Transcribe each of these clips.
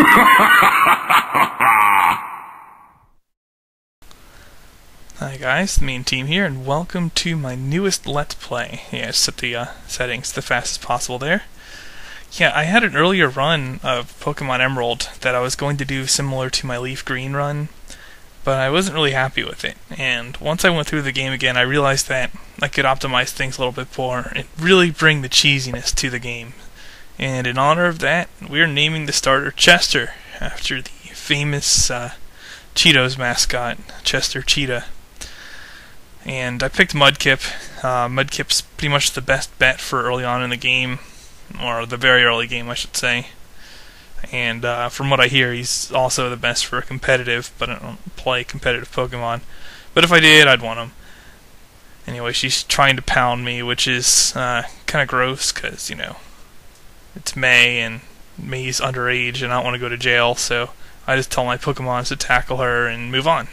Hi guys, the main team here, and welcome to my newest Let's Play. Yeah, set the settings the fastest possible there. Yeah, I had an earlier run of Pokemon Emerald that I was going to do similar to my Leaf Green run, but I wasn't really happy with it. And once I went through the game again, I realized that I could optimize things a little bit more and really bring the cheesiness to the game. And in honor of that, we're naming the starter Chester, after the famous Cheetos mascot, Chester Cheetah. And I picked Mudkip. Mudkip's pretty much the best bet for early on in the game, or the very early game, I should say. And from what I hear, he's also the best for competitive, but I don't play competitive Pokemon. But if I did, I'd want him. Anyway, she's trying to pound me, which is kind of gross, because, you know, it's May, and May's underage, and I don't want to go to jail, so I just tell my Pokemon to tackle her and move on.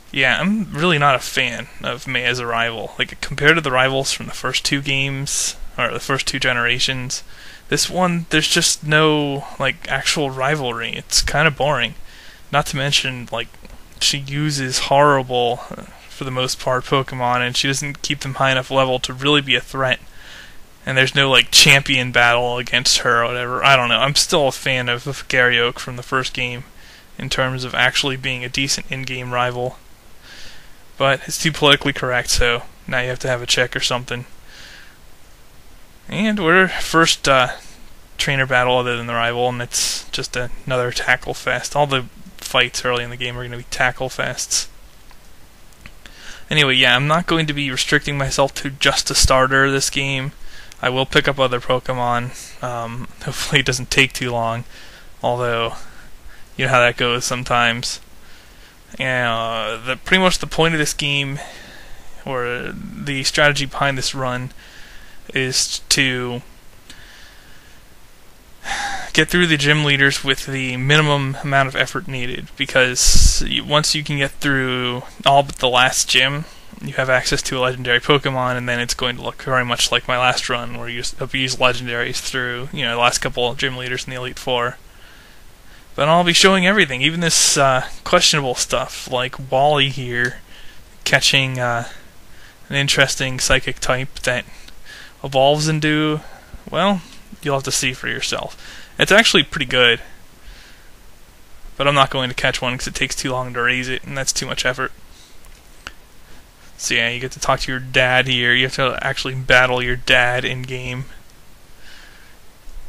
Yeah, I'm really not a fan of May as a rival. Like, compared to the rivals from the first two games, or the first two generations, this one, there's just no, like, actual rivalry. It's kind of boring. Not to mention, like, she uses horrible, for the most part, Pokemon, and she doesn't keep them high enough level to really be a threat. And there's no, like, champion battle against her or whatever. I don't know. I'm still a fan of Garyoke from the first game, in terms of actually being a decent in-game rival. But it's too politically correct, so now you have to have a check or something. And we're first trainer battle other than the rival, and it's just another tackle fest. All the fights early in the game are going to be tackle fests. Anyway, yeah, I'm not going to be restricting myself to just a starter this game. I will pick up other Pokemon. Hopefully it doesn't take too long, although you know how that goes sometimes. Pretty much the point of this game, or the strategy behind this run, is to get through the gym leaders with the minimum amount of effort needed, because once you can get through all but the last gym, you have access to a legendary Pokemon, and then it's going to look very much like my last run, where you use legendaries through, you know, the last couple of gym leaders in the Elite Four. But I'll be showing everything, even this questionable stuff, like Wally here catching an interesting psychic type that evolves into, well, you'll have to see for yourself. It's actually pretty good, but I'm not going to catch one because it takes too long to raise it, and that's too much effort. So yeah, you get to talk to your dad here. You have to actually battle your dad in-game.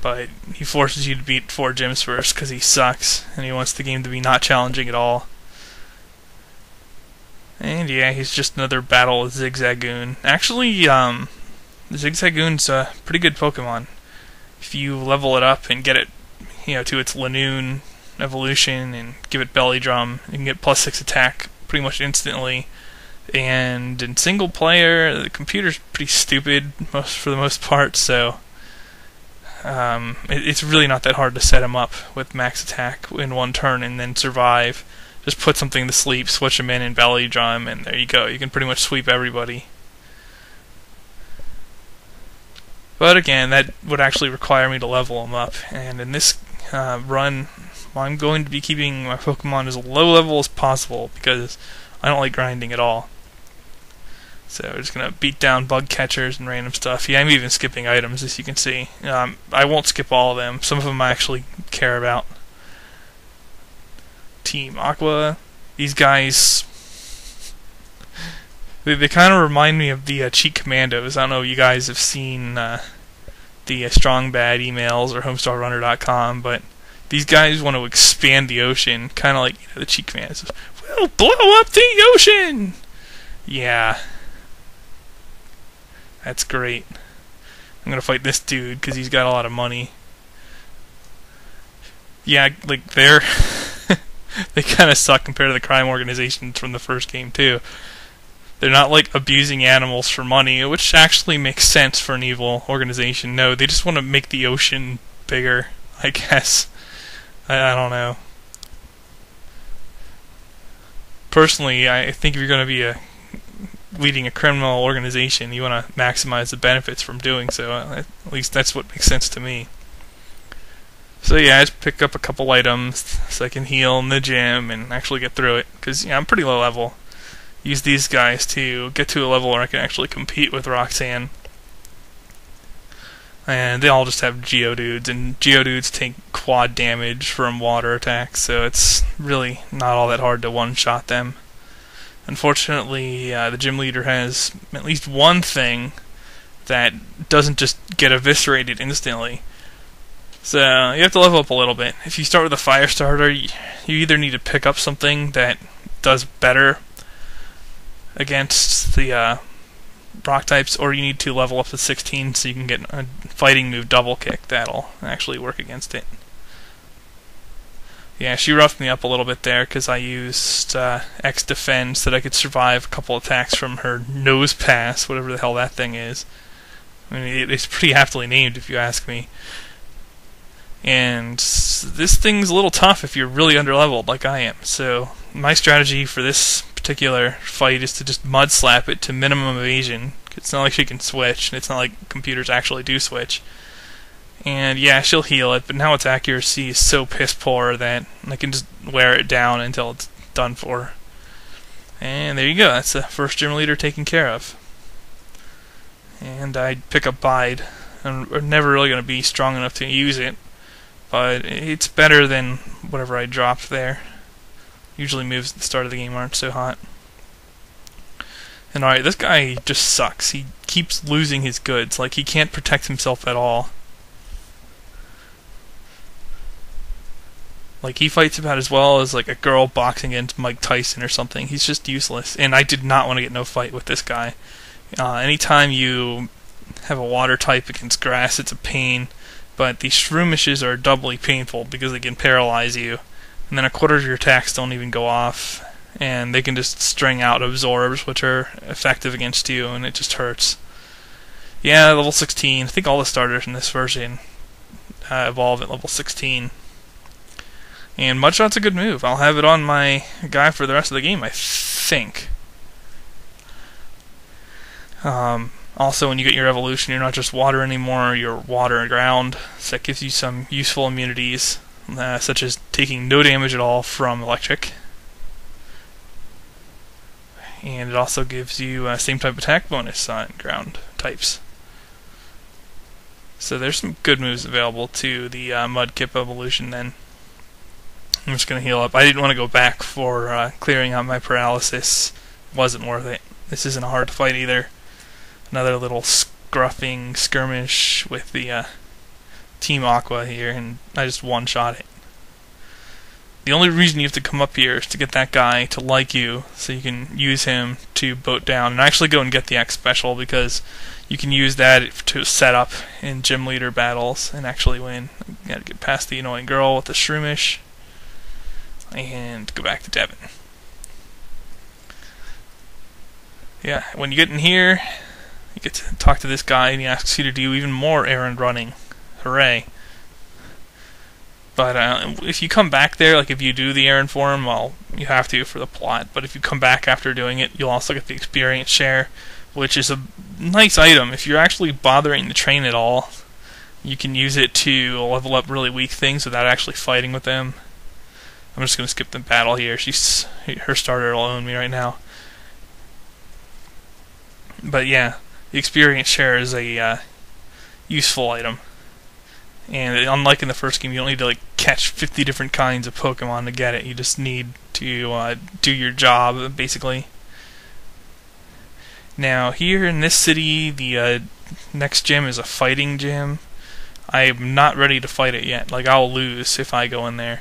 But he forces you to beat 4 gyms first because he sucks, and he wants the game to be not challenging at all. And yeah, he's just another battle with Zigzagoon. Actually, Zigzagoon's a pretty good Pokemon. If you level it up and get it, you know, to its Lanoon evolution and give it Belly Drum, you can get +6 attack pretty much instantly. And in single player, the computer's pretty stupid for the most part, so it's really not that hard to set him up with max attack in one turn and then survive. Just put something to sleep, switch him in Belly Drum, and there you go. You can pretty much sweep everybody. But again, that would actually require me to level him up, and in this run, I'm going to be keeping my Pokemon as low level as possible because I don't like grinding at all. So we're just going to beat down bug catchers and random stuff. Yeah, I'm even skipping items, as you can see. I won't skip all of them. Some of them I actually care about. Team Aqua. These guys, they kind of remind me of the Cheat Commandos. I don't know if you guys have seen the Strong Bad emails or HomestarRunner.com, but these guys want to expand the ocean, kind of like, you know, the Cheat Commandos. We'll blow up the ocean! Yeah. That's great. I'm gonna fight this dude because he's got a lot of money. Yeah, like they kind of suck compared to the crime organizations from the first game too. They're not like abusing animals for money, which actually makes sense for an evil organization. No, they just want to make the ocean bigger, I guess. I don't know. Personally, I think if you're going to be leading a criminal organization, you want to maximize the benefits from doing so. At least that's what makes sense to me. So yeah, I just pick up a couple items so I can heal in the gym and actually get through it. Because I'm pretty low level. Use these guys to get to a level where I can actually compete with Roxanne. And they all just have Geodudes, and Geodudes take quad damage from water attacks, so it's really not all that hard to one-shot them. Unfortunately, the gym leader has at least one thing that doesn't just get eviscerated instantly. So you have to level up a little bit. If you start with a fire starter, you either need to pick up something that does better against the rock types, or you need to level up to 16 so you can get a fighting move double kick that'll actually work against it. Yeah, she roughed me up a little bit there because I used X defend so that I could survive a couple attacks from her nose pass, whatever the hell that thing is. I mean, it's pretty aptly named if you ask me. And this thing's a little tough if you're really underleveled like I am. So my strategy for this particular fight is to just mud slap it to minimum evasion. It's not like she can switch, and it's not like computers actually do switch. And yeah, she'll heal it, but now its accuracy is so piss poor that I can just wear it down until it's done for. And there you go, that's the first gym leader taken care of. And I pick up Bide. I'm never really going to be strong enough to use it, but it's better than whatever I dropped there. Usually moves at the start of the game aren't so hot. And alright, this guy just sucks. He keeps losing his goods. Like, he can't protect himself at all. Like, he fights about as well as like a girl boxing against Mike Tyson or something. He's just useless. And I did not want to get no fight with this guy. Anytime you have a water type against grass, it's a pain. But these Shroomishes are doubly painful because they can paralyze you. And then a quarter of your attacks don't even go off. And they can just string out absorbs, which are effective against you, and it just hurts. Yeah, level 16. I think all the starters in this version evolve at level 16. And Mudshot's a good move. I'll have it on my guy for the rest of the game, I think. Also, when you get your evolution, you're not just water anymore, you're water and ground. So that gives you some useful immunities, such as taking no damage at all from electric. And it also gives you same type attack bonus on ground types. So there's some good moves available to the Mudkip evolution then. I'm just going to heal up. I didn't want to go back for clearing out my paralysis. Wasn't worth it. This isn't a hard fight either. Another little scruffing skirmish with the Team Aqua here, and I just one-shot it. The only reason you have to come up here is to get that guy to like you, so you can use him to boat down and actually go and get the X special, because you can use that to set up in gym leader battles and actually win. You gotta get past the annoying girl with the Shroomish and go back to Devin. Yeah, when you get in here, you get to talk to this guy and he asks you to do even more errand running. Hooray. But if you come back there, like if you do the errand for him, well, you have to for the plot. But if you come back after doing it, you'll also get the experience share, which is a nice item. If you're actually bothering to train at all, you can use it to level up really weak things without actually fighting with them. I'm just going to skip the battle here. Her starter will own me right now. But yeah, the experience share is a useful item. And unlike in the first game, you don't need to like catch 50 different kinds of Pokemon to get it. You just need to do your job, basically. Now, here in this city, the next gym is a fighting gym. I'm not ready to fight it yet. Like, I'll lose if I go in there.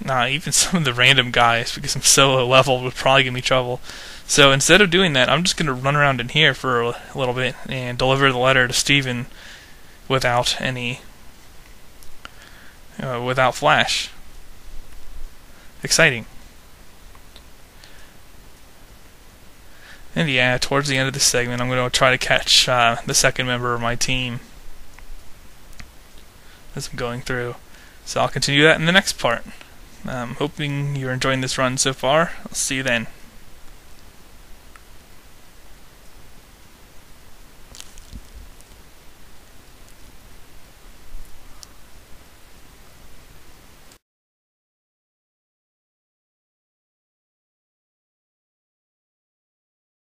Even some of the random guys, because I'm so low level, would probably give me trouble. So instead of doing that, I'm just going to run around in here for a little bit and deliver the letter to Steven without any... without Flash. Exciting. And yeah, towards the end of this segment, I'm going to try to catch the second member of my team as I'm going through. So I'll continue that in the next part. Hoping you're enjoying this run so far. I'll see you then.